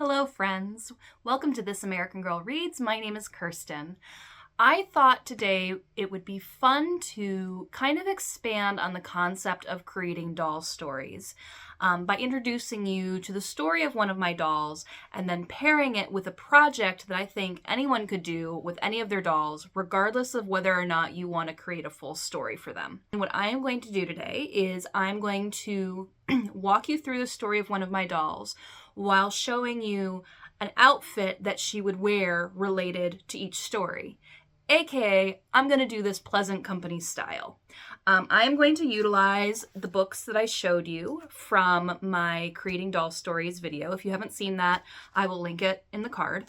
Hello friends, welcome to This American Girl Reads. My name is Kirsten. I thought today it would be fun to kind of expand on the concept of creating doll stories by introducing you to the story of one of my dolls and then pairing it with a project that I think anyone could do with any of their dolls, regardless of whether or not you want to create a full story for them. And what I am going to do today is I'm going to walk you through the story of one of my dolls while showing you an outfit that she would wear related to each story. AKA, I'm going to do this pleasant company style. I'm going to utilize the books that I showed you from my Creating Doll Stories video. If you haven't seen that, I will link it in the card.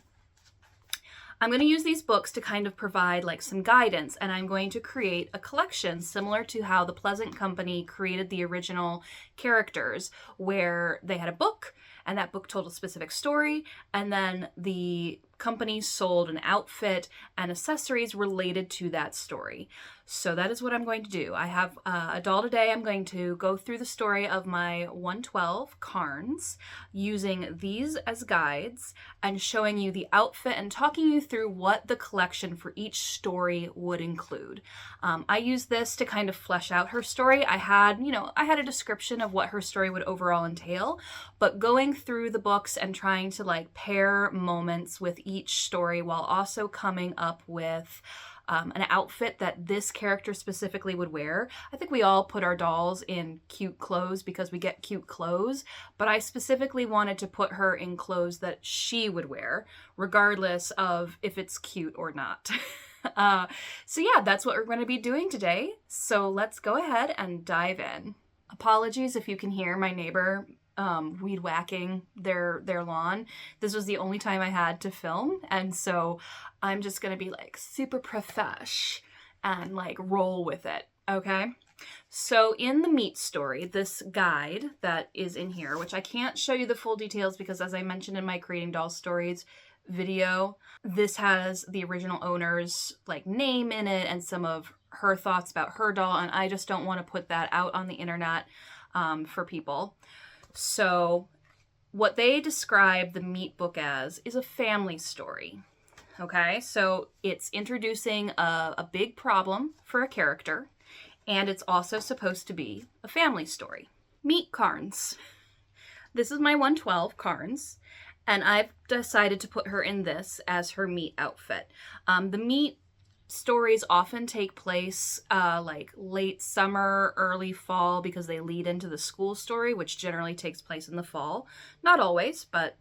I'm going to use these books to kind of provide like some guidance, and I'm going to create a collection similar to how the Pleasant Company created the original characters, where they had a book and that book told a specific story, and then the company sold an outfit and accessories related to that story. So that is what I'm going to do. I have a doll today. I'm going to go through the story of my 112 Carnes using these as guides and showing you the outfit and talking you through what the collection for each story would include. I use this to kind of flesh out her story. I had a description of what her story would overall entail, but going through the books and trying to like pair moments with each story while also coming up with an outfit that this character specifically would wear. I think we all put our dolls in cute clothes because we get cute clothes, but I specifically wanted to put her in clothes that she would wear, regardless of if it's cute or not. So yeah, that's what we're going to be doing today. So let's go ahead and dive in. Apologies if you can hear my neighbor weed whacking their lawn. This was the only time I had to film, and so I'm just gonna be like super profesh and like roll with it, okay? So in the meat story, this guide that is in here, which I can't show you the full details because as I mentioned in my Creating Doll Stories video, this has the original owner's like name in it and some of her thoughts about her doll, and I just don't want to put that out on the internet for people. So what they describe the meat book as is a family story, okay? So it's introducing a big problem for a character, and it's also supposed to be a family story. Meet Carnes. This is my 112 Carnes, and I've decided to put her in this as her meat outfit. The meat stories often take place like late summer, early fall, because they lead into the school story, which generally takes place in the fall. Not always, but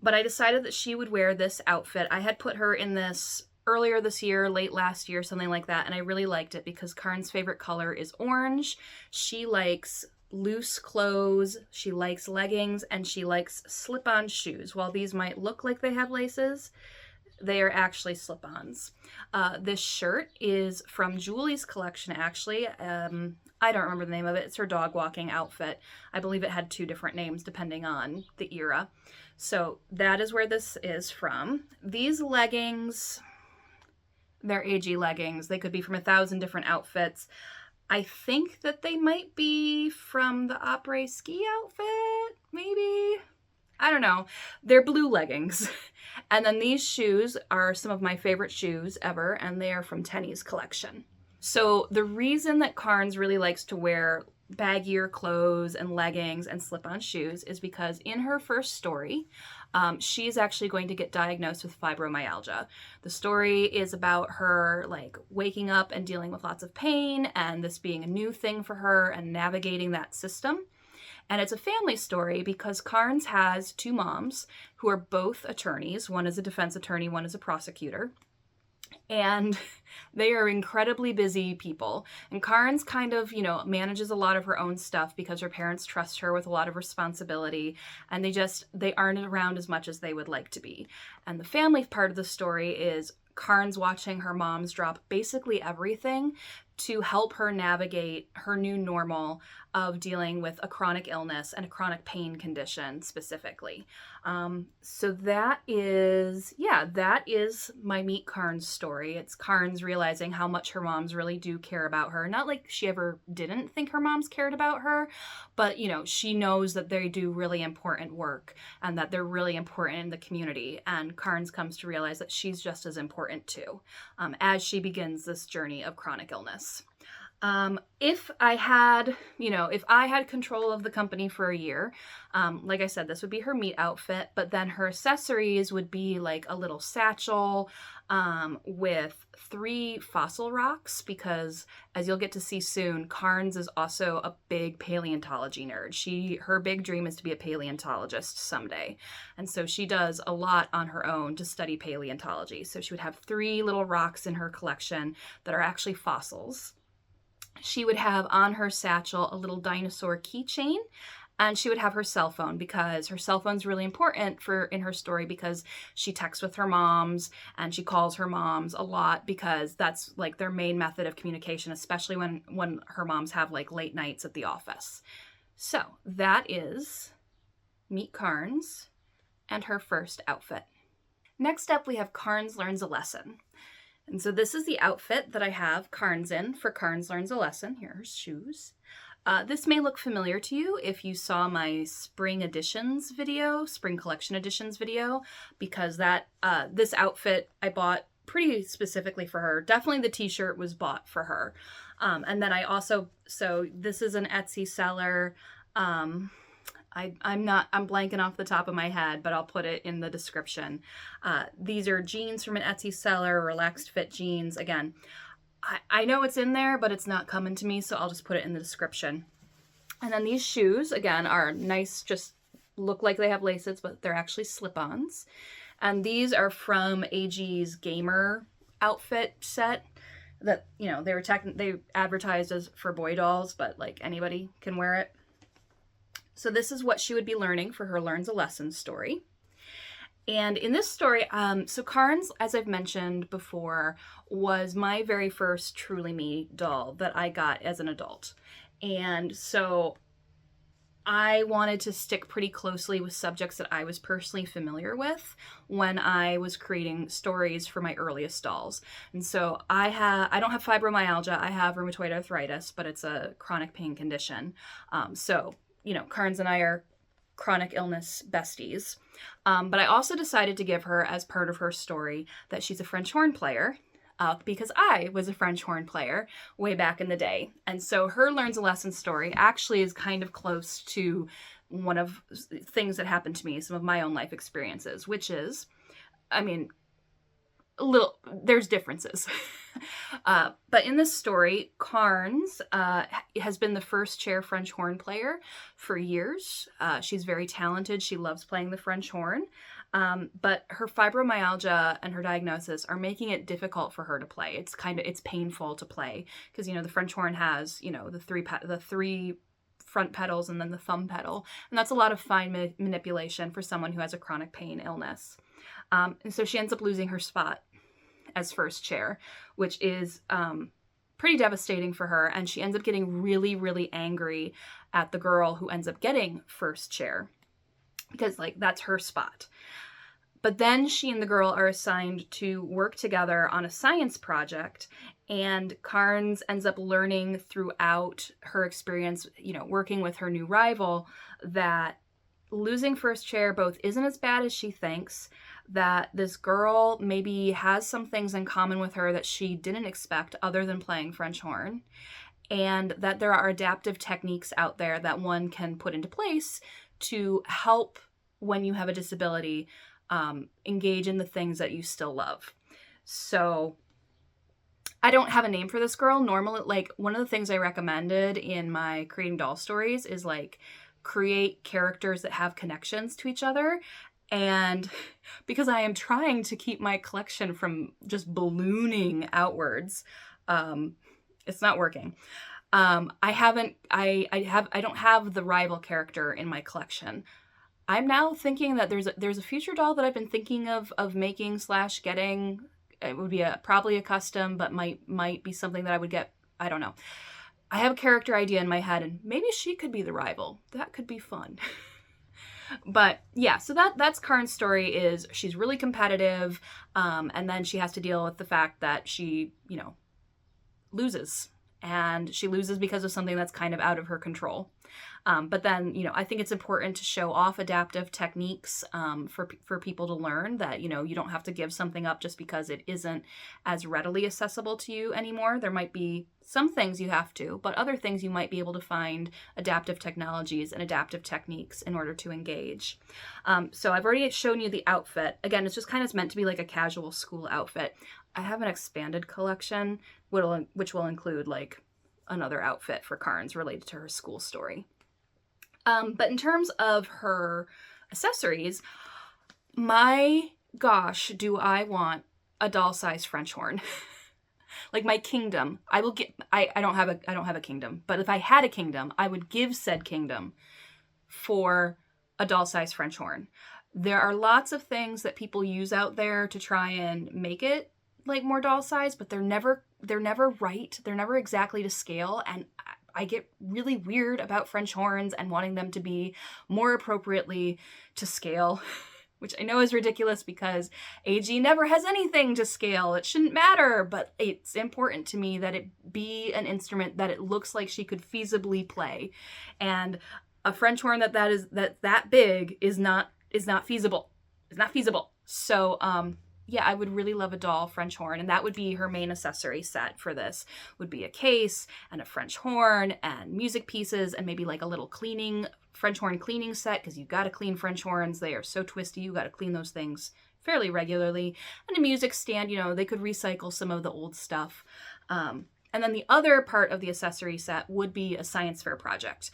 I decided that she would wear this outfit. I had put her in this earlier this year, late last year, something like that, and I really liked it because Karn's favorite color is orange. She likes loose clothes, she likes leggings, and she likes slip-on shoes. While these might look like they have laces, they are actually slip-ons. This shirt is from Julie's collection, actually. I don't remember the name of it. It's her dog walking outfit. I believe it had 2 different names depending on the era. So that is where this is from. These leggings, they're AG leggings. They could be from 1,000 different outfits. I think that they might be from the après ski outfit, maybe? I don't know. They're blue leggings. And then these shoes are some of my favorite shoes ever, and they are from Tenny's collection. So the reason that Karns really likes to wear baggier clothes and leggings and slip-on shoes is because in her first story, she's actually going to get diagnosed with fibromyalgia. The story is about her like waking up and dealing with lots of pain, and this being a new thing for her and navigating that system. And it's a family story because Karns has 2 moms who are both attorneys. One is a defense attorney, one is a prosecutor. And they are incredibly busy people. And Karns kind of, manages a lot of her own stuff because her parents trust her with a lot of responsibility, and they aren't around as much as they would like to be. And the family part of the story is Karns watching her moms drop basically everything to help her navigate her new normal of dealing with a chronic illness and a chronic pain condition specifically. So that is my Meet Carnes story. It's Carnes realizing how much her moms really do care about her. Not like she ever didn't think her moms cared about her, but she knows that they do really important work and that they're really important in the community. And Carnes comes to realize that she's just as important too, as she begins this journey of chronic illness. If I had control of the company for a year, like I said, this would be her meet outfit, but then her accessories would be like a little satchel, with 3 fossil rocks, because as you'll get to see soon, Carnes is also a big paleontology nerd. Her big dream is to be a paleontologist someday. And so she does a lot on her own to study paleontology. So she would have 3 little rocks in her collection that are actually fossils. She would have on her satchel a little dinosaur keychain, and she would have her cell phone, because her cell phone's really important in her story, because she texts with her moms and she calls her moms a lot, because that's like their main method of communication, especially when her moms have like late nights at the office. So that is Meet Carnes and her first outfit. Next up, we have Carnes Learns a Lesson. And so this is the outfit that I have Carnes in for Carnes Learns a Lesson. Here are her shoes. This may look familiar to you if you saw my spring collection editions video, because this outfit I bought pretty specifically for her. Definitely the t-shirt was bought for her. And then so this is an Etsy seller. I'm blanking off the top of my head, but I'll put it in the description. These are jeans from an Etsy seller, relaxed fit jeans. Again, I know it's in there, but it's not coming to me, so I'll just put it in the description. And then these shoes, again, are nice, just look like they have laces, but they're actually slip-ons. And these are from AG's gamer outfit set that, they advertised as for boy dolls, but like anybody can wear it. So this is what she would be learning for her Learns a Lesson story. And in this story, so Carnes, as I've mentioned before, was my very first Truly Me doll that I got as an adult. And so I wanted to stick pretty closely with subjects that I was personally familiar with when I was creating stories for my earliest dolls. And so I don't have fibromyalgia, I have rheumatoid arthritis, but it's a chronic pain condition. Carnes and I are chronic illness besties. But I also decided to give her, as part of her story, that she's a French horn player, because I was a French horn player way back in the day. And so her Learns a Lesson story actually is kind of close to one of things that happened to me, some of my own life experiences, which is, there's differences. But in this story, Carnes has been the first chair French horn player for years. She's very talented. She loves playing the French horn. But her fibromyalgia and her diagnosis are making it difficult for her to play. It's painful to play because, the French horn has, the three front pedals and then the thumb pedal. And that's a lot of fine manipulation for someone who has a chronic pain illness. And so she ends up losing her spot as first chair, which is pretty devastating for her. And she ends up getting really, really angry at the girl who ends up getting first chair because that's her spot. But then she and the girl are assigned to work together on a science project, and Carnes ends up learning throughout her experience, working with her new rival, that losing first chair both isn't as bad as she thinks, that this girl maybe has some things in common with her that she didn't expect other than playing French horn, and that there are adaptive techniques out there that one can put into place to help when you have a disability engage in the things that you still love. So I don't have a name for this girl. Normally, one of the things I recommended in my creating doll stories is create characters that have connections to each other. And because I am trying to keep my collection from just ballooning outwards, it's not working. I don't have the rival character in my collection. I'm now thinking that there's a future doll that I've been thinking of making / getting. It would be probably a custom, but might be something that I I don't know. I have a character idea in my head, and maybe she could be the rival. That could be fun. But yeah, so that's Karns' story. Is she's really competitive, and then she has to deal with the fact that she, loses. And she loses because of something that's kind of out of her control. But then, I think it's important to show off adaptive techniques for people to learn that, you don't have to give something up just because it isn't as readily accessible to you anymore. There might be some things you have to, but other things you might be able to find adaptive technologies and adaptive techniques in order to engage. So I've already shown you the outfit. Again, it's just kind of meant to be like a casual school outfit. I have an expanded collection, which will include like another outfit for Karns related to her school story. But in terms of her accessories, my gosh, do I want a doll-sized French horn. Like my kingdom. I don't have a kingdom, but if I had a kingdom, I would give said kingdom for a doll-sized French horn. There are lots of things that people use out there to try and make it like more doll-sized, but they're never right. They're never exactly to scale, and I get really weird about French horns and wanting them to be more appropriately to scale, which I know is ridiculous because AG never has anything to scale. It shouldn't matter, but it's important to me that it be an instrument that it looks like she could feasibly play. And a French horn that big is not feasible. It's not feasible. So, yeah, I would really love a doll French horn, and that would be her main accessory set for this. Would be a case and a French horn and music pieces and maybe like a little French horn cleaning set, because you've got to clean French horns. They are so twisty. You got to clean those things fairly regularly. And a music stand, they could recycle some of the old stuff. And then the other part of the accessory set would be a science fair project,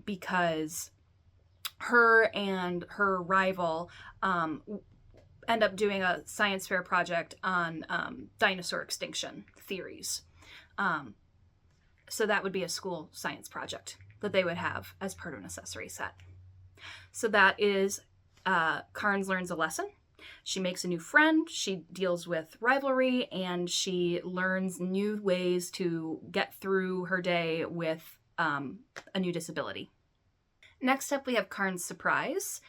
because her and her rival end up doing a science fair project on dinosaur extinction theories. So that would be a school science project that they would have as part of an accessory set. So that is Karns learns a lesson. She makes a new friend, she deals with rivalry, and she learns new ways to get through her day with a new disability. Next up, we have Karns Surprise.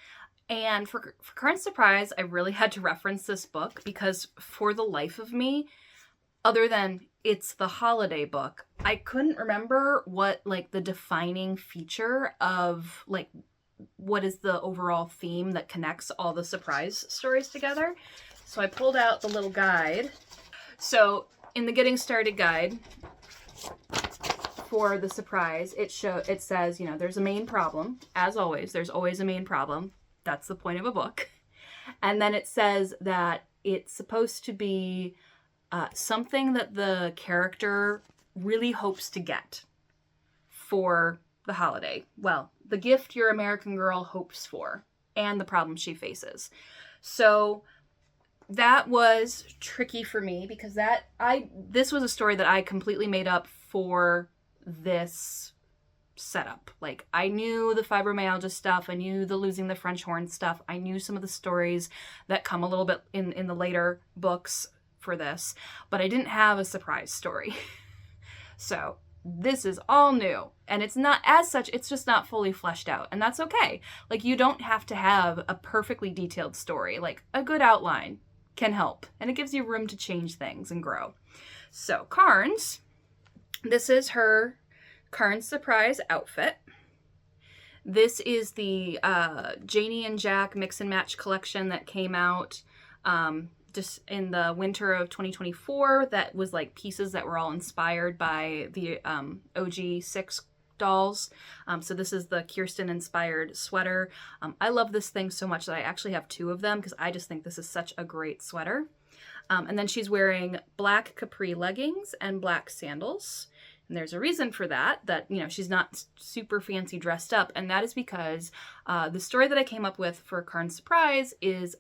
And for Karns Surprise, I really had to reference this book because for the life of me, other than it's the holiday book, I couldn't remember what like the defining feature of like what is the overall theme that connects all the surprise stories together. So I pulled out the little guide. So in the Getting Started guide for the surprise, it says, there's a main problem. As always, there's always a main problem. That's the point of a book. And then it says that it's supposed to be something that the character really hopes to get for the holiday. Well, the gift your American girl hopes for and the problem she faces. So that was tricky for me because this was a story that I completely made up for this setup. Like, I knew the fibromyalgia stuff, I knew the losing the French horn stuff, I knew some of the stories that come a little bit in the later books for this, but I didn't have a surprise story. So this is all new, and it's not as such, it's just not fully fleshed out, and that's okay. Like, you don't have to have a perfectly detailed story. Like, a good outline can help, and it gives you room to change things and grow. So Karns, this is her Karns Surprise outfit. This is the Janie and Jack Mix and Match collection that came out just in the winter of 2024. That was like pieces that were all inspired by the OG 6 dolls. So this is the Kirsten inspired sweater. I love this thing so much that I actually have 2 of them because I just think this is such a great sweater. And then she's wearing black capri leggings and black sandals. And there's a reason for that, she's not super fancy dressed up. And that is because the story that I came up with for Karns Surprise is,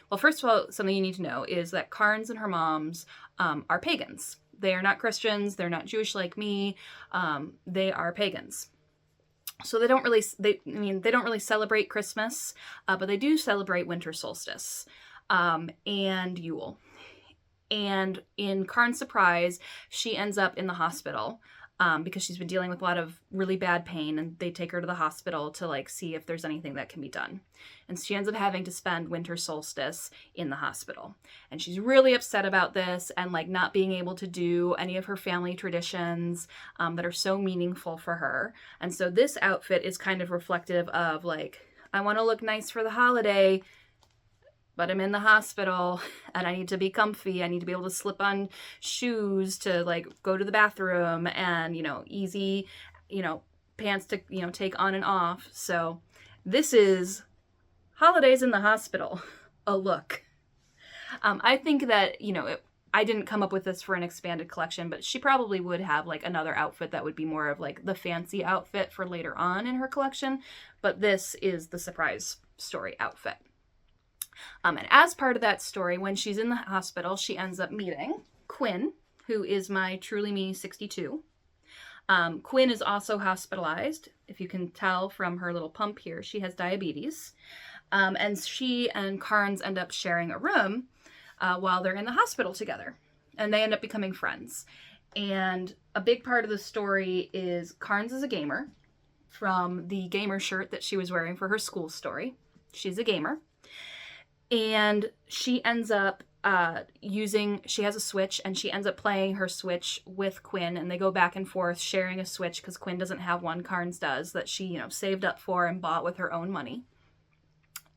well, first of all, something you need to know is that Karns and her moms are pagans. They are not Christians. They're not Jewish like me. They are pagans. So they don't really celebrate Christmas, but they do celebrate winter solstice and Yule. And in Karns Surprise, she ends up in the hospital because she's been dealing with a lot of really bad pain, and they take her to the hospital to like see if there's anything that can be done. And she ends up having to spend winter solstice in the hospital. And she's really upset about this and like not being able to do any of her family traditions that are so meaningful for her. And so this outfit is kind of reflective of like, I want to look nice for the holiday, but I'm in the hospital and I need to be comfy. I need to be able to slip on shoes to like go to the bathroom and, easy, pants to, take on and off. So this is Holidays in the Hospital, a look. I think that, I didn't come up with this for an expanded collection, but she probably would have like another outfit that would be more of like the fancy outfit for later on in her collection. But this is the surprise story outfit. And as part of that story, when she's in the hospital, she ends up meeting Quinn, who is my Truly Me 62. Quinn is also hospitalized. If you can tell from her little pump here, she has diabetes. And she and Carnes end up sharing a room while they're in the hospital together. And they end up becoming friends. And a big part of the story is Carnes is a gamer, from the gamer shirt that she was wearing for her school story. She's a gamer. And she ends up she has a Switch, and she ends up playing her Switch with Quinn, and they go back and forth sharing a Switch because Quinn doesn't have one, Carnes does, that she, saved up for and bought with her own money.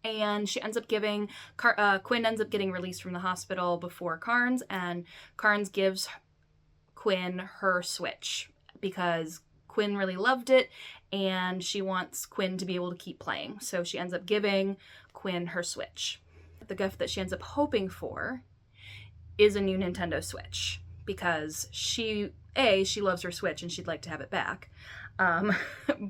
And she ends up Quinn ends up getting released from the hospital before Carnes, and Carnes gives Quinn her Switch because Quinn really loved it, and she wants Quinn to be able to keep playing. So she ends up giving Quinn her Switch. The gift that she ends up hoping for is a new Nintendo Switch because she loves her Switch and she'd like to have it back.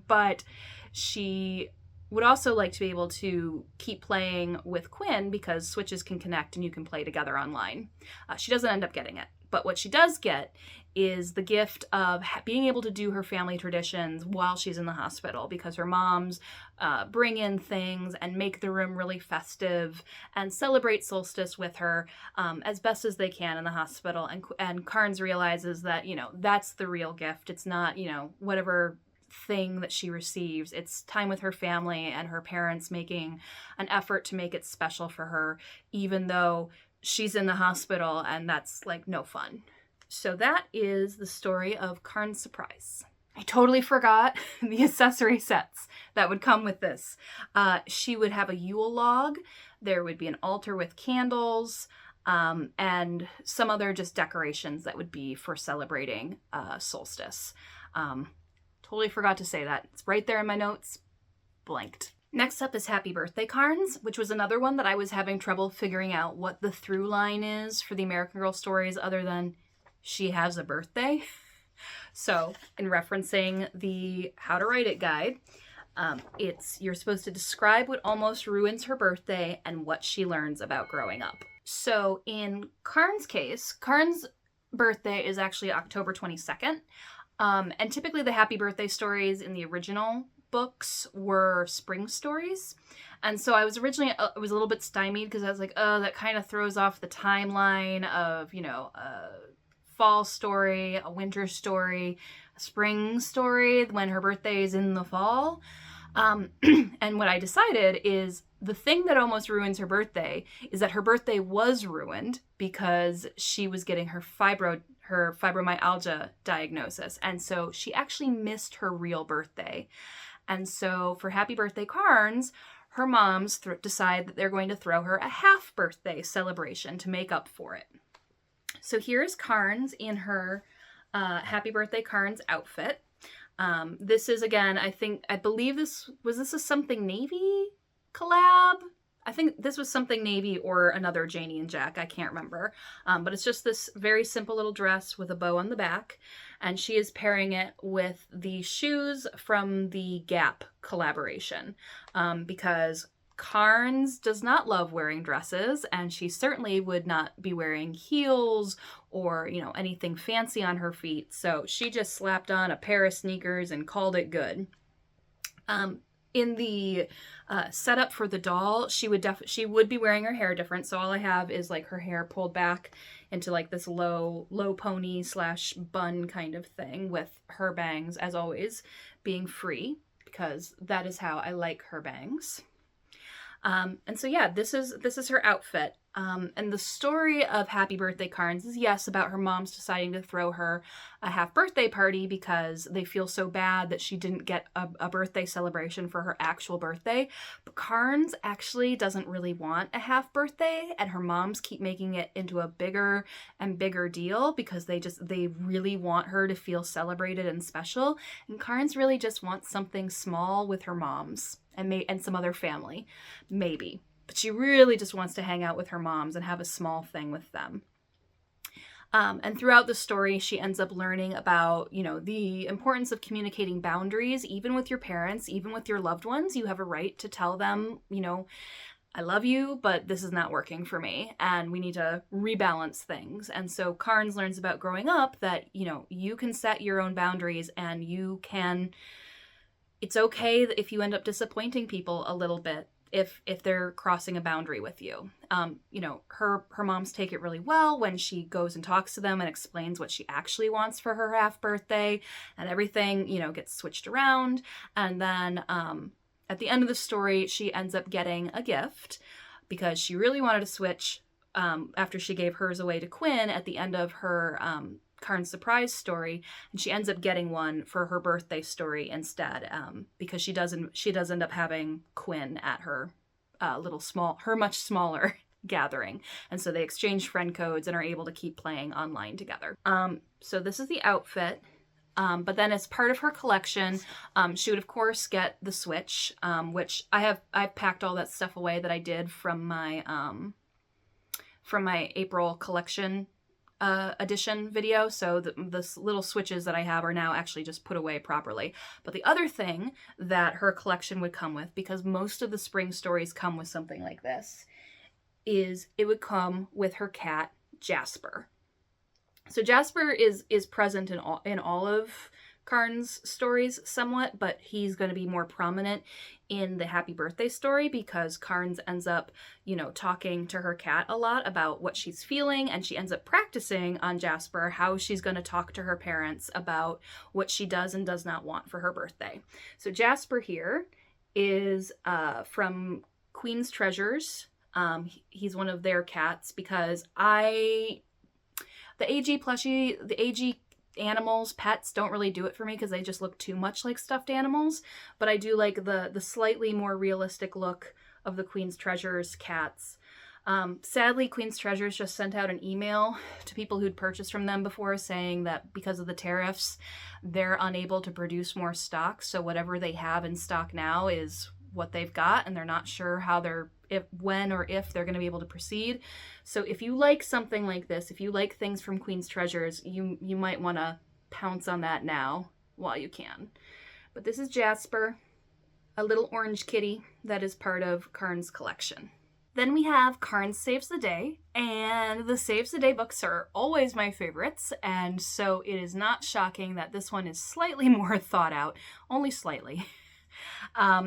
But she would also like to be able to keep playing with Quinn because Switches can connect and you can play together online. She doesn't end up getting it. But what she does get is the gift of being able to do her family traditions while she's in the hospital because her moms bring in things and make the room really festive and celebrate solstice with her as best as they can in the hospital. And Carnes realizes that, that's the real gift. It's not, whatever thing that she receives. It's time with her family and her parents making an effort to make it special for her, even though she's in the hospital and that's like no fun. So that is the story of Karns Surprise. I totally forgot the accessory sets that would come with this. She would have a Yule log. There would be an altar with candles, and some other just decorations that would be for celebrating solstice. Totally forgot to say that. It's right there in my notes. Blanked. Next up is Happy Birthday Carnes, which was another one that I was having trouble figuring out what the through line is for the American Girl stories other than she has a birthday. So in referencing the How to Write It guide, you're supposed to describe what almost ruins her birthday and what she learns about growing up. So in Carnes' case, Carnes' birthday is actually October 22nd. And typically the happy birthday stories in the original books were spring stories. And so I was originally, a little bit stymied because I was like, oh, that kind of throws off the timeline of, a fall story, a winter story, a spring story when her birthday is in the fall. And what I decided is the thing that almost ruins her birthday is that her birthday was ruined because she was getting her fibromyalgia diagnosis. And so she actually missed her real birthday. And so for Happy Birthday Carnes, her moms decide that they're going to throw her a half birthday celebration to make up for it. So here is Carnes in her Happy Birthday Carnes outfit. This is, again, I believe this was a Something Navy collab? I think this was Something Navy or another Janie and Jack. I can't remember. But it's just this very simple little dress with a bow on the back. And she is pairing it with the shoes from the Gap collaboration. Because Carnes does not love wearing dresses, and she certainly would not be wearing heels or, anything fancy on her feet. So she just slapped on a pair of sneakers and called it good. In the setup for the doll, she would be wearing her hair different. So all I have is like her hair pulled back into like this low pony / bun kind of thing, with her bangs, as always, being free, because that is how I like her bangs. And so yeah, this is her outfit. And the story of Happy Birthday Carnes is, yes, about her mom's deciding to throw her a half birthday party because they feel so bad that she didn't get a birthday celebration for her actual birthday. But Carnes actually doesn't really want a half birthday, and her moms keep making it into a bigger and bigger deal because they really want her to feel celebrated and special. And Carnes really just wants something small with her moms and some other family, maybe. But she really just wants to hang out with her moms and have a small thing with them. And throughout the story, she ends up learning about, the importance of communicating boundaries, even with your parents, even with your loved ones. You have a right to tell them, I love you, but this is not working for me, and we need to rebalance things. And so Carnes learns about growing up that, you can set your own boundaries, and it's okay if you end up disappointing people a little bit if they're crossing a boundary with you. Her moms take it really well when she goes and talks to them and explains what she actually wants for her half birthday, and everything, gets switched around. And then at the end of the story, she ends up getting a gift because she really wanted to switch after she gave hers away to Quinn at the end of her Karns Surprise story, and she ends up getting one for her birthday story instead, because she does end up having Quinn at her much smaller gathering, and so they exchange friend codes and are able to keep playing online together. So this is the outfit. But then as part of her collection, she would of course get the Switch, which I've packed all that stuff away that I did from my April collection edition video, so the little switches that I have are now actually just put away properly. But the other thing that her collection would come with, because most of the spring stories come with something like this, is it would come with her cat Jasper. So Jasper is present in all of Carnes' stories somewhat, but he's going to be more prominent in the Happy Birthday story because Carnes ends up, talking to her cat a lot about what she's feeling, and she ends up practicing on Jasper how she's going to talk to her parents about what she does and does not want for her birthday. So Jasper here is from Queen's Treasures. He's one of their cats because the AG animals, pets, don't really do it for me because they just look too much like stuffed animals. But I do like the slightly more realistic look of the Queen's Treasures cats. Sadly, Queen's Treasures just sent out an email to people who'd purchased from them before saying that because of the tariffs, they're unable to produce more stock. So whatever they have in stock now is what they've got, and they're not sure when or if they're going to be able to proceed. So if you like something like this, if you like things from Queen's Treasures, you might want to pounce on that now while you can. But this is Jasper, a little orange kitty that is part of Carnes' collection. Then we have Carnes Saves the Day, and the Saves the Day books are always my favorites, and so it is not shocking that this one is slightly more thought out, only slightly.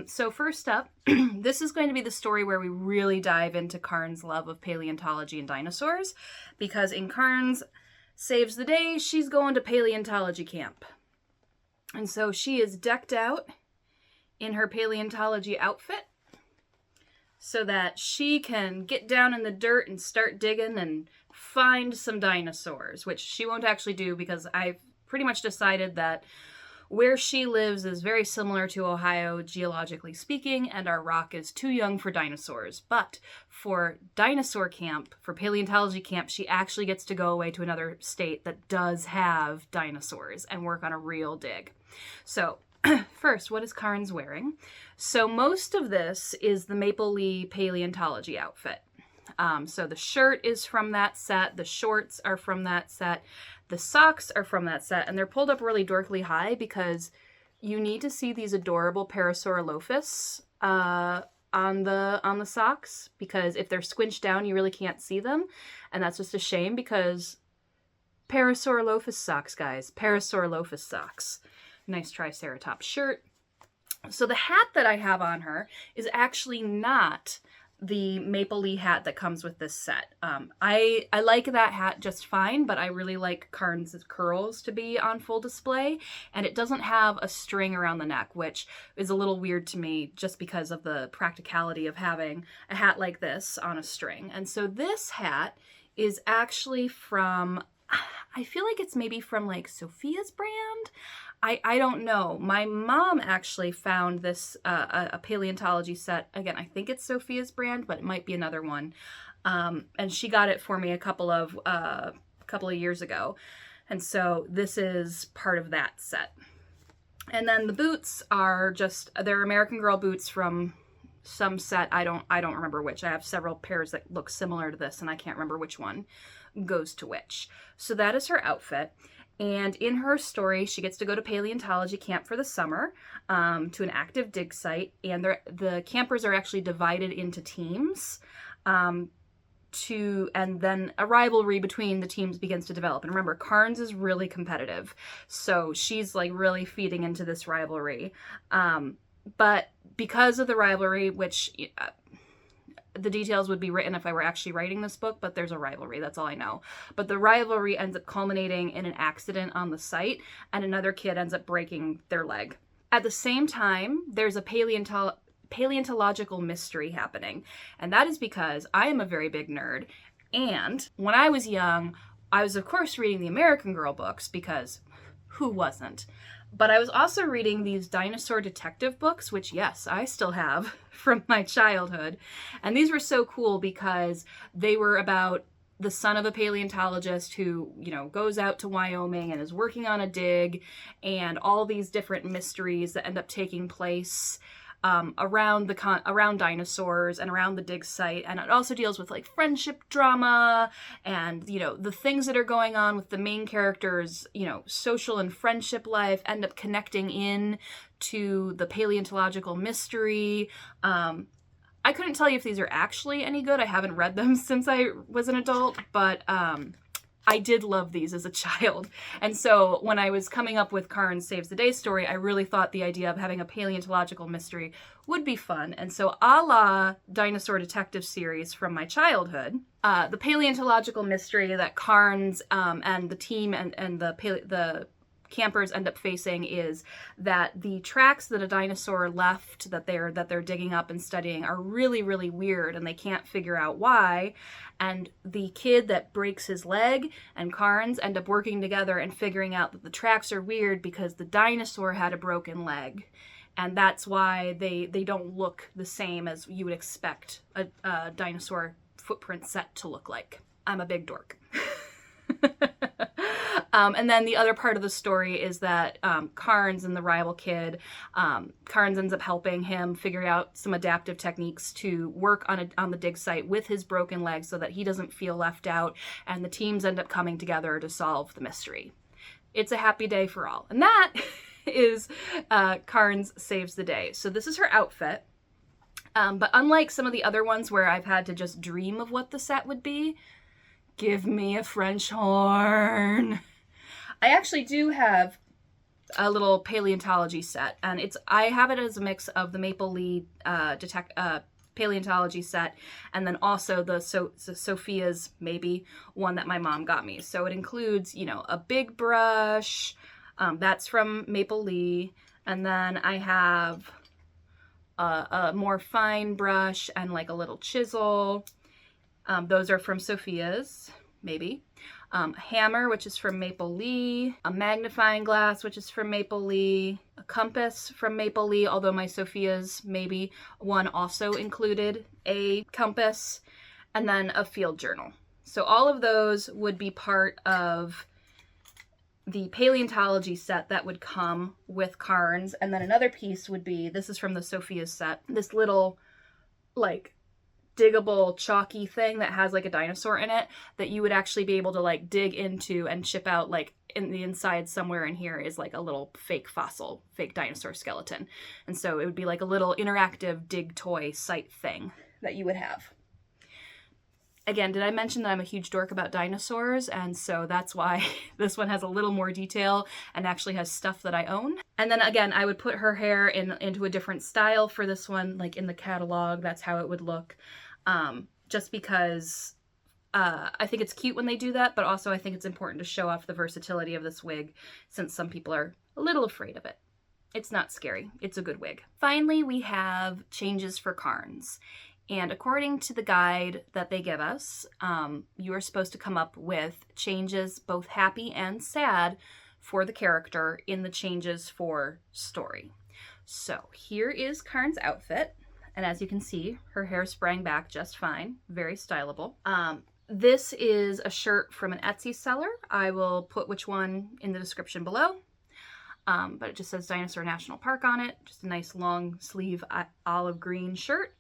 So first up, this is going to be the story where we really dive into Carnes' love of paleontology and dinosaurs, because in Carnes Saves the Day, she's going to paleontology camp. And so she is decked out in her paleontology outfit so that she can get down in the dirt and start digging and find some dinosaurs, which she won't actually do because I've pretty much decided that where she lives is very similar to Ohio, geologically speaking, and our rock is too young for dinosaurs. But for dinosaur camp, for paleontology camp, she actually gets to go away to another state that does have dinosaurs and work on a real dig. So first, what is Carnes wearing? So most of this is the Maple Leaf paleontology outfit. So the shirt is from that set, the shorts are from that set, the socks are from that set, and they're pulled up really dorkly high because you need to see these adorable Parasaurolophus on the socks, because if they're squinched down, you really can't see them, and that's just a shame because Parasaurolophus socks, guys. Parasaurolophus socks. Nice Triceratops shirt. So the hat that I have on her is actually not the Maple Leaf hat that comes with this set. I like that hat just fine, but I really like Carnes' curls to be on full display, and it doesn't have a string around the neck, which is a little weird to me just because of the practicality of having a hat like this on a string. And so this hat is actually from, I feel like it's maybe from like Sophia's brand. I don't know. My mom actually found this, a paleontology set. Again, I think it's Sophia's brand, but it might be another one. And she got it for me a couple of years ago. And so this is part of that set. And then the boots are just, they're American Girl boots from some set. I don't remember which. I have several pairs that look similar to this, and I can't remember which one goes to which. So that is her outfit. And in her story, she gets to go to paleontology camp for the summer, to an active dig site. And the campers are actually divided into teams, and then a rivalry between the teams begins to develop. And remember, Carnes is really competitive, so she's like really feeding into this rivalry. But because of the rivalry, which the details would be written if I were actually writing this book, but there's a rivalry, that's all I know. But the rivalry ends up culminating in an accident on the site, and another kid ends up breaking their leg. At the same time, there's a paleontological mystery happening, and that is because I am a very big nerd, and when I was young, I was of course reading the American Girl books, because who wasn't? But I was also reading these dinosaur detective books, which, yes, I still have from my childhood. And these were so cool because they were about the son of a paleontologist who, goes out to Wyoming and is working on a dig, and all these different mysteries that end up taking place around dinosaurs and around the dig site. And it also deals with like friendship drama and the things that are going on with the main characters, social and friendship life end up connecting in to the paleontological mystery. I couldn't tell you if these are actually any good. I haven't read them since I was an adult, but I did love these as a child. And so when I was coming up with Karns Saves the Day story, I really thought the idea of having a paleontological mystery would be fun. And so a la Dinosaur Detective series from my childhood, the paleontological mystery that Karns and the team and the campers end up facing is that the tracks that a dinosaur left that they're digging up and studying are really, really weird, and they can't figure out why. And the kid that breaks his leg and Carnes end up working together and figuring out that the tracks are weird because the dinosaur had a broken leg. And that's why they don't look the same as you would expect a dinosaur footprint set to look like. I'm a big dork. And then the other part of the story is that Carnes and the rival kid, Carnes ends up helping him figure out some adaptive techniques to work on the dig site with his broken leg so that he doesn't feel left out, and the teams end up coming together to solve the mystery. It's a happy day for all. And that is Karns Saves the Day. So this is her outfit. But unlike some of the other ones where I've had to just dream of what the set would be, give me a French horn. I actually do have a little paleontology set, and I have it as a mix of the Maple Leaf paleontology set, and then also the Sophia's maybe one that my mom got me. So it includes, a big brush, that's from Maple Leaf, and then I have a more fine brush and like a little chisel. Those are from Sophia's, maybe. A hammer, which is from Maple Leaf. A magnifying glass, which is from Maple Leaf. A compass from Maple Leaf, although my Sophia's maybe one also included a compass. And then a field journal. So all of those would be part of the paleontology set that would come with Carnes. And then another piece would be, this is from the Sophia's set, this little like diggable chalky thing that has like a dinosaur in it that you would actually be able to like dig into and chip out, like in the inside somewhere in here is like a little fake fossil, fake dinosaur skeleton. And so it would be like a little interactive dig toy site thing that you would have. Again, did I mention that I'm a huge dork about dinosaurs? And so that's why this one has a little more detail and actually has stuff that I own. And then again, I would put her hair into a different style for this one, like in the catalog. That's how it would look. Just because I think it's cute when they do that, but also I think it's important to show off the versatility of this wig since some people are a little afraid of it. It's not scary. It's a good wig. Finally, we have changes for Carnes. And according to the guide that they give us, you are supposed to come up with changes both happy and sad for the character in the changes for story. So here is Karns' outfit. And as you can see, her hair sprang back just fine. Very stylable. This is a shirt from an Etsy seller. I will put which one in the description below. But it just says Dinosaur National Park on it. Just a nice long sleeve olive green shirt.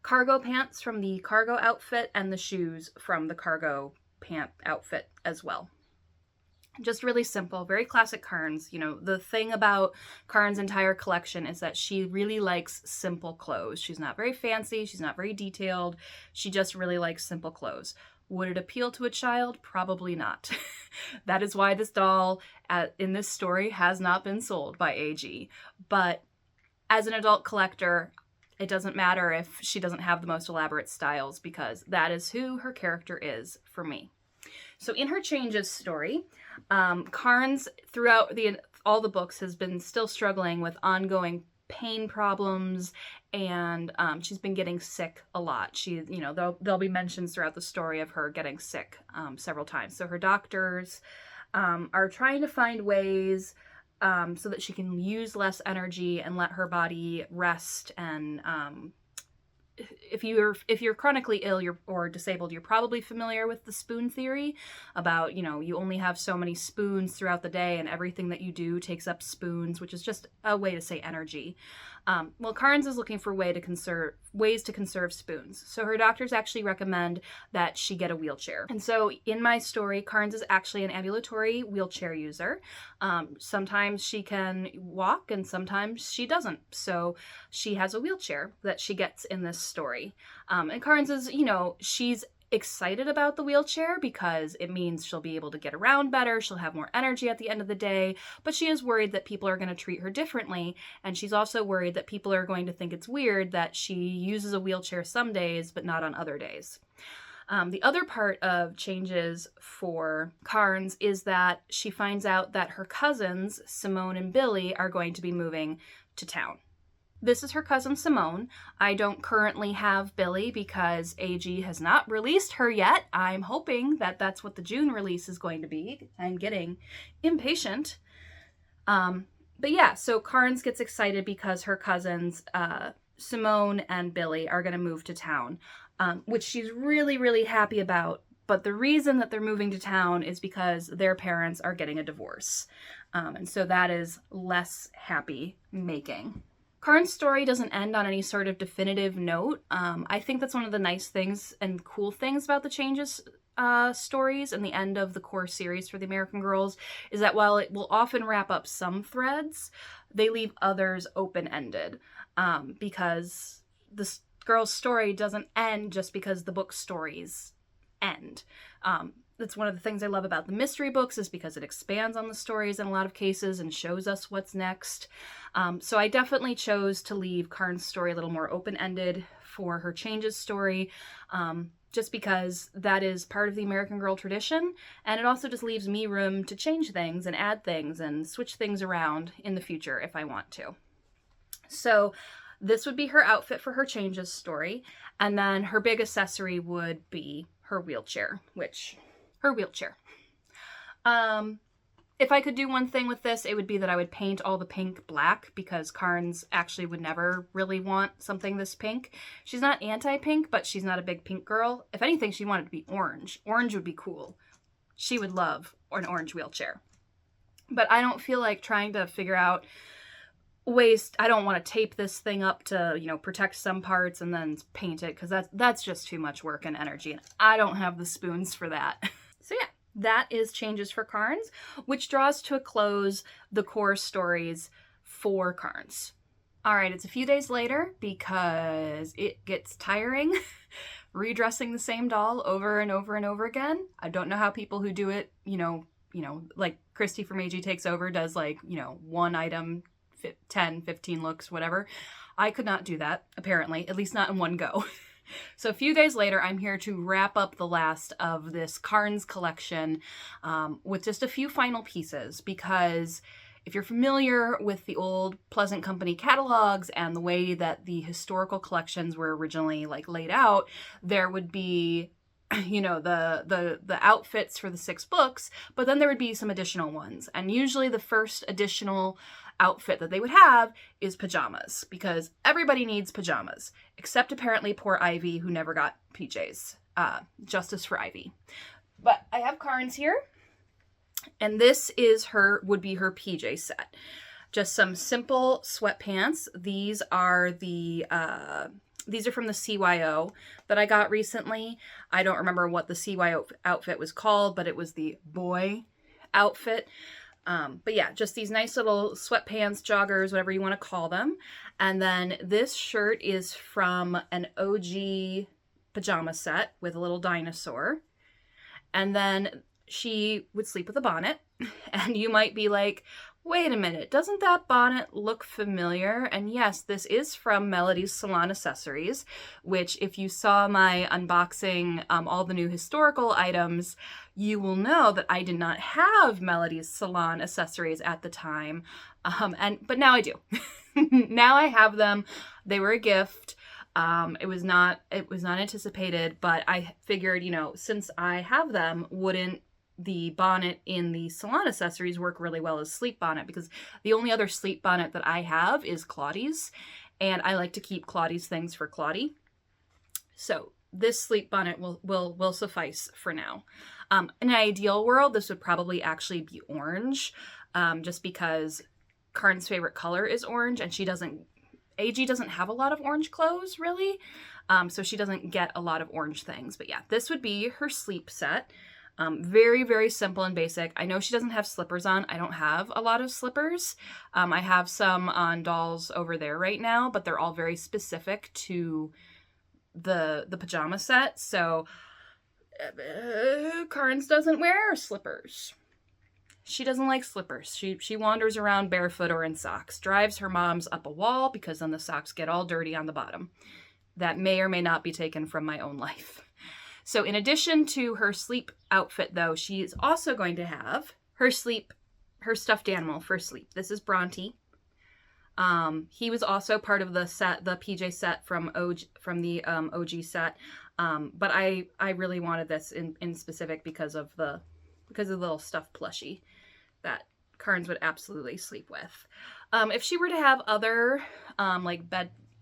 Cargo pants from the cargo outfit and the shoes from the cargo pant outfit as well. Just really simple, very classic Karns. You know, the thing about Karns' entire collection is that she really likes simple clothes. She's not very fancy, she's not very detailed, she just really likes simple clothes. Would it appeal to a child? Probably not. That is why this doll in this story has not been sold by AG. But as an adult collector, it doesn't matter if she doesn't have the most elaborate styles because that is who her character is for me. So in her changes story, Karns throughout all the books has been still struggling with ongoing pain problems, and she's been getting sick a lot. She, you know, there'll be mentions throughout the story of her getting sick several times. So her doctors are trying to find ways so that she can use less energy and let her body rest. And if you're chronically ill or disabled, you're probably familiar with the spoon theory about, you know, you only have so many spoons throughout the day and everything that you do takes up spoons, which is just a way to say energy. Well, Karns is looking for ways to conserve spoons. So her doctors actually recommend that she get a wheelchair. And so in my story, Karns is actually an ambulatory wheelchair user. Sometimes she can walk and sometimes she doesn't. So she has a wheelchair that she gets in this story. And Karns is, you know, she's excited about the wheelchair because it means she'll be able to get around better, she'll have more energy at the end of the day, but she is worried that people are going to treat her differently, and she's also worried that people are going to think it's weird that she uses a wheelchair some days but not on other days. The other part of changes for Karns is that she finds out that her cousins, Simone and Billy, are going to be moving to town. This is her cousin Simone. I don't currently have Billy because AG has not released her yet. I'm hoping that that's what the June release is going to be. I'm getting impatient. But yeah, so Karns gets excited because her cousins, Simone and Billy, are going to move to town, which she's really, really happy about. But the reason that they're moving to town is because their parents are getting a divorce. And so that is less happy making. Karns' story doesn't end on any sort of definitive note. I think that's one of the nice things and cool things about the changes stories and the end of the core series for the American Girls is that while it will often wrap up some threads, they leave others open-ended because the girl's story doesn't end just because the book stories end. That's one of the things I love about the mystery books is because it expands on the stories in a lot of cases and shows us what's next. So I definitely chose to leave Karns' story a little more open-ended for her changes story, just because that is part of the American Girl tradition, and it also just leaves me room to change things and add things and switch things around in the future if I want to. So this would be her outfit for her changes story, and then her big accessory would be her wheelchair, her wheelchair. If I could do one thing with this, it would be that I would paint all the pink black because Karns actually would never really want something this pink. She's not anti-pink, but she's not a big pink girl. If anything, she wanted to be orange. Orange would be cool. She would love an orange wheelchair. But I don't feel like trying to figure out ways. I don't want to tape this thing up to, you know, protect some parts and then paint it because that's just too much work and energy, and I don't have the spoons for that. So yeah, that is changes for Karns, which draws to a close the core stories for Karns. All right, it's a few days later because it gets tiring redressing the same doll over and over and over again. I don't know how people who do it, like Christy from AG Takes Over does, like, one item, 10, 15 looks, whatever. I could not do that, apparently, at least not in one go. So a few days later, I'm here to wrap up the last of this Carnes collection with just a few final pieces, because if you're familiar with the old Pleasant Company catalogs and the way that the historical collections were originally like laid out, there would be the outfits for the 6 books, but then there would be some additional ones. And usually the first additional outfit that they would have is pajamas, because everybody needs pajamas, except apparently poor Ivy, who never got PJs. Justice for Ivy. But I have Karns here, and this is would be her PJ set. Just some simple sweatpants. These are from the CYO that I got recently. I don't remember what the CYO outfit was called, but it was the boy outfit. But yeah, just these nice little sweatpants, joggers, whatever you want to call them. And then this shirt is from an OG pajama set with a little dinosaur. And then she would sleep with a bonnet. And you might be like, wait a minute, doesn't that bonnet look familiar? And yes, this is from Melody's Salon Accessories, which if you saw my unboxing all the new historical items, you will know that I did not have Melody's Salon Accessories at the time. But now I do. Now I have them. They were a gift. It was not anticipated, but I figured, since I have them, wouldn't the bonnet in the Salon Accessories work really well as sleep bonnet, because the only other sleep bonnet that I have is Claudie's, and I like to keep Claudie's things for Claudie. So this sleep bonnet will suffice for now. In an ideal world, this would probably actually be orange, just because Karn's favorite color is orange, and AG doesn't have a lot of orange clothes, really, so she doesn't get a lot of orange things. But yeah, this would be her sleep set. Very, very simple and basic. I know she doesn't have slippers on. I don't have a lot of slippers. I have some on dolls over there right now, but they're all very specific to the pajama set. So Karns doesn't wear slippers. She doesn't like slippers. She wanders around barefoot or in socks. Drives her mom's up a wall because then the socks get all dirty on the bottom. That may or may not be taken from my own life. So in addition to her sleep outfit, though, she is also going to have her stuffed animal for sleep. This is Bronte. He was also part of the PJ set from the OG set. But I really wanted this in specific because of the little stuffed plushie that Karns would absolutely sleep with. If she were to have other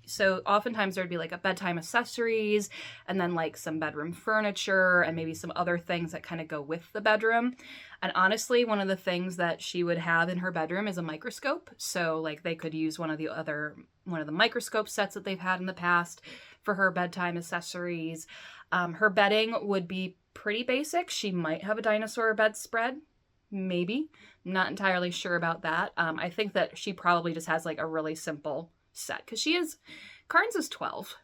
so oftentimes there'd be like a bedtime accessories and then like some bedroom furniture and maybe some other things that kind of go with the bedroom. And honestly, one of the things that she would have in her bedroom is a microscope. So like they could use one of the microscope sets that they've had in the past for her bedtime accessories. Her bedding would be pretty basic. She might have a dinosaur bedspread. Maybe. I'm not entirely sure about that. I think that she probably just has like a really simple set, because Karns is 12.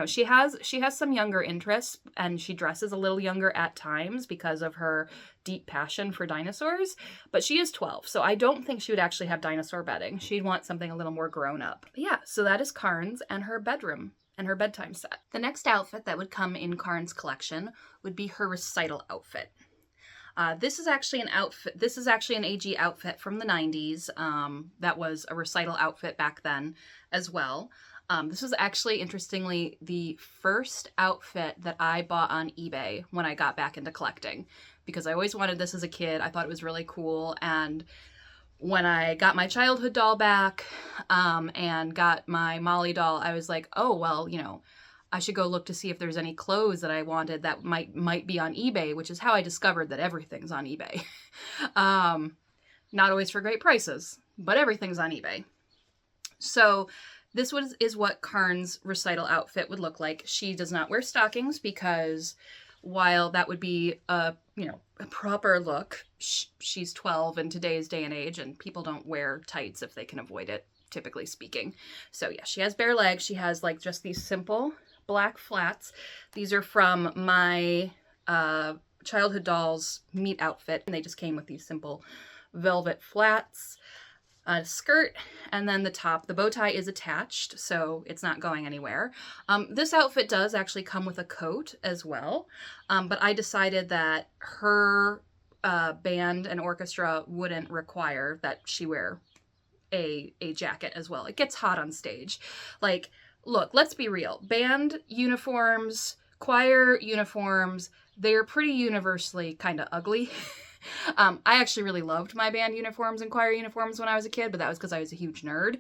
She has some younger interests, and she dresses a little younger at times because of her deep passion for dinosaurs, but she is 12, so I don't think she would actually have dinosaur bedding. She'd want something a little more grown up. But yeah, so that is Karns and her bedroom and her bedtime set. The next outfit that would come in Karns' collection would be her recital outfit. This is actually an AG outfit from the 90s. That was a recital outfit back then as well. This was actually, interestingly, the first outfit that I bought on eBay when I got back into collecting, because I always wanted this as a kid. I thought it was really cool. And when I got my childhood doll back, and got my Molly doll, I was like, oh, well, I should go look to see if there's any clothes that I wanted that might be on eBay, which is how I discovered that everything's on eBay. Not always for great prices, but everything's on eBay. So this is what Karns' recital outfit would look like. She does not wear stockings because while that would be a proper look, she's 12 in today's day and age, and people don't wear tights if they can avoid it, typically speaking. So yeah, she has bare legs. She has like just these simple black flats. These are from my childhood dolls meet outfit, and they just came with these simple velvet flats, a skirt, and then the top. The bow tie is attached, so it's not going anywhere. This outfit does actually come with a coat as well, but I decided that her band and orchestra wouldn't require that she wear a jacket as well. It gets hot on stage. Like, look, let's be real. Band uniforms, choir uniforms, they're pretty universally kind of ugly. I actually really loved my band uniforms and choir uniforms when I was a kid, but that was because I was a huge nerd.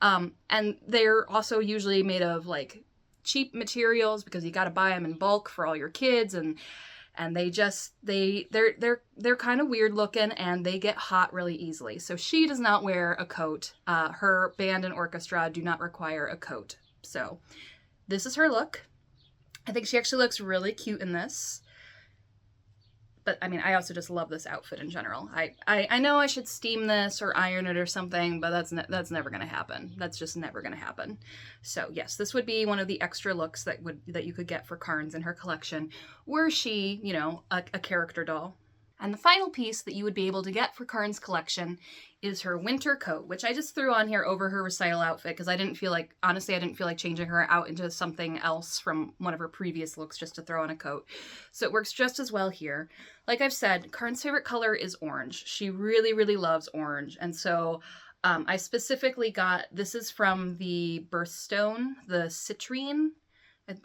And they're also usually made of like cheap materials because you got to buy them in bulk for all your kids, and they're kind of weird looking, and they get hot really easily. So she does not wear a coat. Her band and orchestra do not require a coat. So this is her look. I think she actually looks really cute in this. But I mean, I also just love this outfit in general. I know I should steam this or iron it or something, but that's never going to happen. That's just never going to happen. So yes, this would be one of the extra looks that you could get for Carnes in her collection, were she, you know, a character doll. And the final piece that you would be able to get for Karns' collection is her winter coat, which I just threw on here over her recital outfit because honestly, I didn't feel like changing her out into something else from one of her previous looks just to throw on a coat. So it works just as well here. Like I've said, Karns' favorite color is orange. She really, really loves orange. And so I specifically this is from the birthstone, the citrine.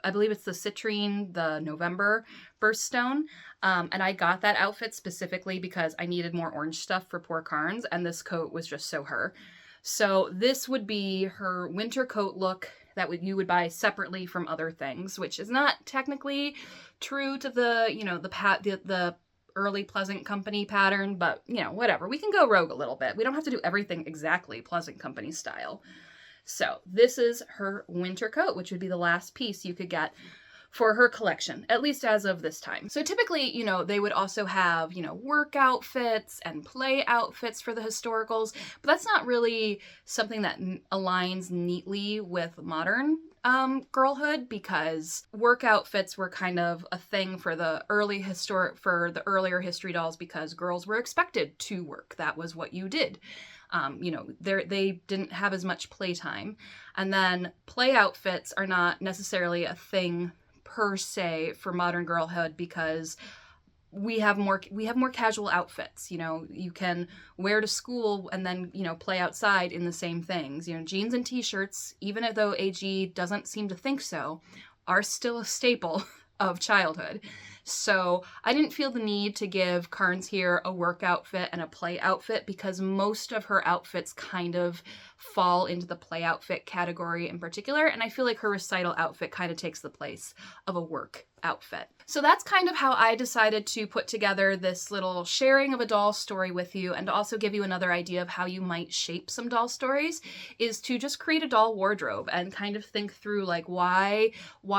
I believe it's the citrine, the November birthstone. And I got that outfit specifically because I needed more orange stuff for poor Carnes, and this coat was just so her. So this would be her winter coat look that you would buy separately from other things, which is not technically true to the, you know, the early Pleasant Company pattern, but, you know, whatever. We can go rogue a little bit. We don't have to do everything exactly Pleasant Company style. So this is her winter coat, which would be the last piece you could get for her collection, at least as of this time. So typically, you know, they would also have, you know, work outfits and play outfits for the historicals, but that's not really something that aligns neatly with modern girlhood, because work outfits were kind of a thing for the earlier history dolls because girls were expected to work. That was what you did. You know, they didn't have as much playtime. And then play outfits are not necessarily a thing per se for modern girlhood because we have more casual outfits. You know, you can wear to school and then, you know, play outside in the same things. You know, jeans and t-shirts, even though AG doesn't seem to think so, are still a staple of childhood. So I didn't feel the need to give Carnes here a work outfit and a play outfit because most of her outfits kind of fall into the play outfit category in particular, and I feel like her recital outfit kind of takes the place of a work outfit. So that's kind of how I decided to put together this little sharing of a doll story with you, and to also give you another idea of how you might shape some doll stories, is to just create a doll wardrobe and kind of think through, like, why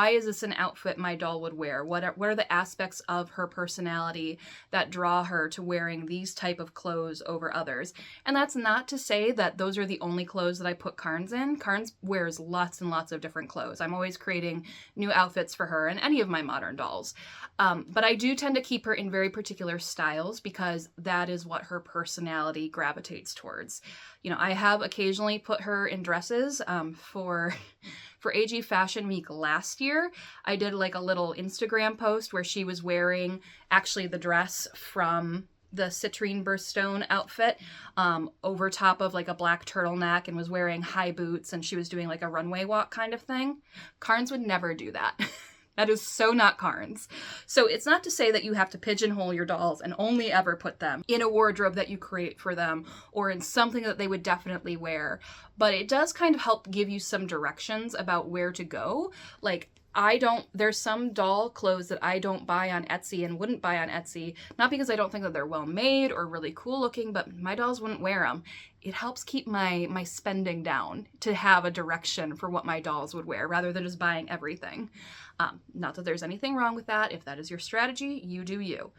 is this an outfit my doll would wear? What are the aspects of her personality that draw her to wearing these type of clothes over others? And that's not to say that those are the only clothes that I put Carnes in. Carnes wears lots and lots of different clothes. I'm always creating new outfits for her and any of my modern dolls. But I do tend to keep her in very particular styles because that is what her personality gravitates towards. You know, I have occasionally put her in dresses for AG Fashion Week last year. I did like a little Instagram post where she was wearing actually the dress from the citrine birthstone outfit over top of like a black turtleneck and was wearing high boots, and she was doing like a runway walk kind of thing. Carnes would never do that. That is so not Carnes. So it's not to say that you have to pigeonhole your dolls and only ever put them in a wardrobe that you create for them or in something that they would definitely wear. But it does kind of help give you some directions about where to go. Like, there's some doll clothes that I don't buy on Etsy and wouldn't buy on Etsy, not because I don't think that they're well made or really cool looking, but my dolls wouldn't wear them. It helps keep my spending down to have a direction for what my dolls would wear rather than just buying everything. Not that there's anything wrong with that. If that is your strategy, you do you.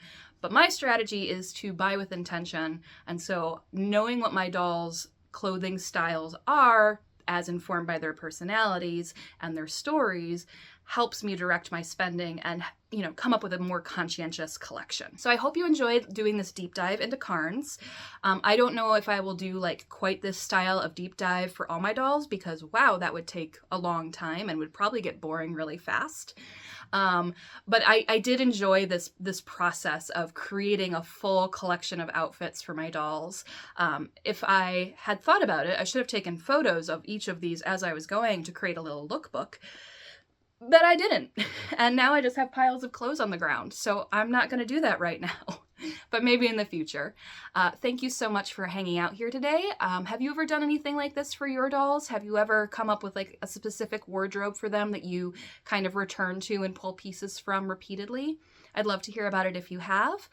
But my strategy is to buy with intention. And so knowing what my dolls' clothing styles are, as informed by their personalities and their stories, helps me direct my spending and, you know, come up with a more conscientious collection. So I hope you enjoyed doing this deep dive into Carnes. I don't know if I will do like quite this style of deep dive for all my dolls because wow, that would take a long time and would probably get boring really fast. But I did enjoy this process of creating a full collection of outfits for my dolls. If I had thought about it, I should have taken photos of each of these as I was going to create a little lookbook. But I didn't. And now I just have piles of clothes on the ground. So I'm not going to do that right now, but maybe in the future. Thank you so much for hanging out here today. Have you ever done anything like this for your dolls? Have you ever come up with like a specific wardrobe for them that you kind of return to and pull pieces from repeatedly? I'd love to hear about it if you have.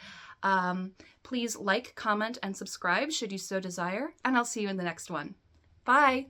Please like, comment, and subscribe should you so desire. And I'll see you in the next one. Bye!